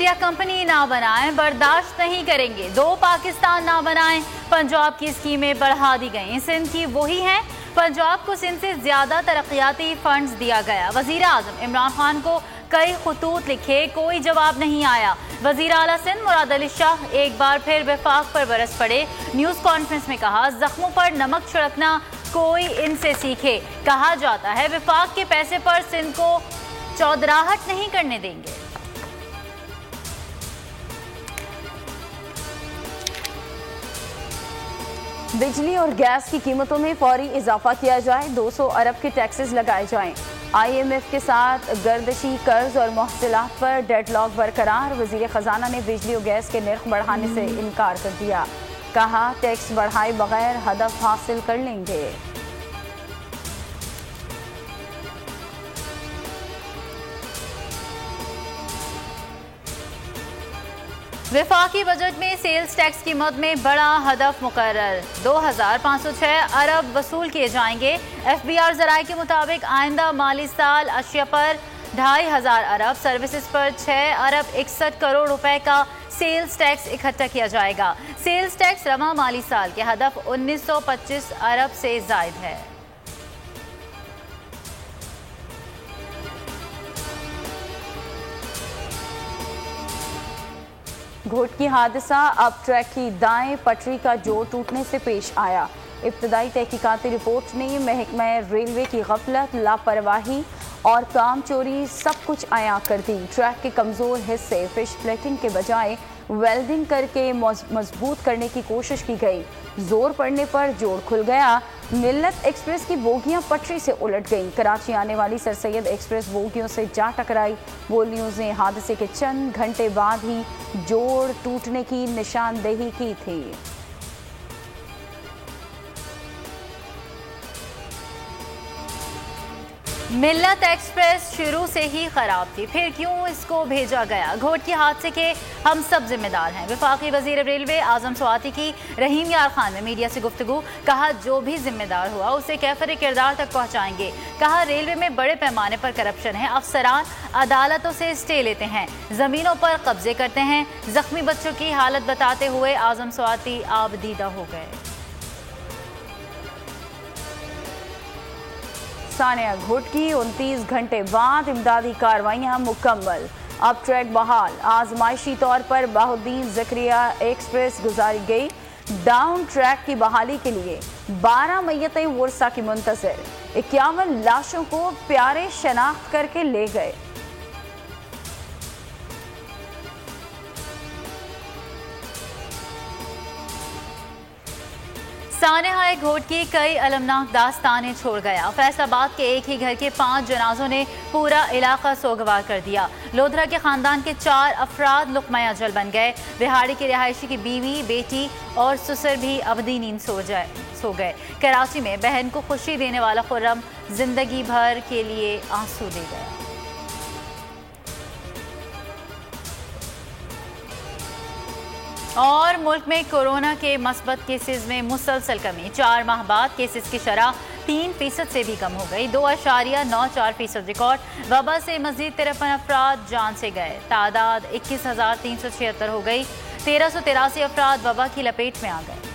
India company ना बनाएं, बर्दाश्त नहीं करेंगे। 2 पाकिस्तान ना बनाएं, पंजाब की स्कीमें बढ़ा दी गई। सिंध की वही हैं, पंजाब को सिंध से ज्यादा तरक्याती फंड्स दिया गया। वजीर आजम इमरान खान को कई खतूत लिखे, कोई जवाब नहीं आया। वजीर आला सिंध मुराद अली शाह एक बार फिर वफाक पर बरस पड़े। न्यूज कॉन्फ्रेंस में कहा, जख्मों पर नमक छिड़कना कोई इनसे सीखे। कहा जाता है वफाक के पैसे पर सिंध को चौधराहट नहीं करने देंगे। बिजली और गैस की कीमतों में फौरी इजाफा किया जाए, 200 अरब के टैक्सेस लगाए जाएं। IMF के साथ गर्दशी कर्ज और मुहसलात पर डेडलॉक बरकरार। वजीर खजाना ने बिजली और गैस के निर्ख बढ़ाने से इनकार कर दिया। कहा, टैक्स बढ़ाए बगैर हदफ हासिल कर लेंगे। वफाकी बजट में सेल्स टैक्स की मद में बड़ा हदफ मुकर्रर, 2506 अरब वसूल किए जाएंगे। FBR ज़राए के मुताबिक आइंदा माली साल अशिया पर 2500 अरब, सर्विसेज पर 6 अरब 61 करोड़ रुपए का सेल्स टैक्स इकट्ठा किया जाएगा। सेल्स टैक्स रवा माली साल के हदफ 1925 अरब से जायद है। घोटकी हादसा अब ट्रैक की दाएं पटरी का जोड़ टूटने से पेश आया। इब्तदाई तहकीकाती रिपोर्ट ने महकमा रेलवे की गफलत, लापरवाही और काम चोरी सब कुछ आया कर दी। ट्रैक के कमज़ोर हिस्से फिश प्लेटिंग के बजाय वेल्डिंग करके मजबूत करने की कोशिश की गई। जोर पड़ने पर जोड़ खुल गया। मिल्लत एक्सप्रेस की बोगियां पटरी से उलट गईं। कराची आने वाली सर सैयद एक्सप्रेस बोगियों से जा टकराई। वर्ल्ड न्यूज़ ने हादसे के चंद घंटे बाद ही जोड़ टूटने की निशानदेही की थी। मिल्लत एक्सप्रेस शुरू से ही खराब थी, फिर क्यों इसको भेजा गया? घोटकी हादसे के हम सब जिम्मेदार हैं। वफाकी वजीर रेलवे आजम स्वाति की रहीम यार खान ने मीडिया से गुफ्तगू। कहा, जो भी जिम्मेदार हुआ उसे कैफर किरदार तक पहुंचाएंगे। कहा, रेलवे में बड़े पैमाने पर करप्शन है। अफसरान अदालतों से स्टे लेते हैं, जमीनों पर कब्जे करते हैं। जख्मी बच्चों की हालत बताते हुए आजम स्वाति आबदीदा हो गए। सानिया घोटकी 29 घंटे बाद इमदादी कार्रवाइयां मुकम्मल। अब ट्रैक बहाल। आजमाइशी तौर पर बहाउद्दीन ज़करिया एक्सप्रेस गुजारी गई। डाउन ट्रैक की बहाली के लिए 12 मैयतें वर्सा की मुंतजर। 51 लाशों को प्यारे शनाख्त करके ले गए। सानेहाए घोटकी कई अलमनाक दास्तानें छोड़ गया। फैसलाबाद के एक ही घर के 5 जनाजों ने पूरा इलाका सोगवार कर दिया। लोधरा के खानदान के 4 अफराद लुक़मा अजल बन गए। रिहाड़ी के रिहायशी की बीवी, बेटी और ससुर भी अबदी नींद सो गए। कराची में बहन को खुशी देने वाला खुर्रम जिंदगी भर के लिए आंसू दे गया। और मुल्क में कोरोना के मस्बत केसेस में मुसलसल कमी। 4 माह बाद केसेस की शरह 3% से भी कम हो गई। 2.94% रिकॉर्ड। वबा से मजीद 53 अफराद जान से गए। तादाद 21,376 हो गई। 1383 अफराद वबा की लपेट में आ गए।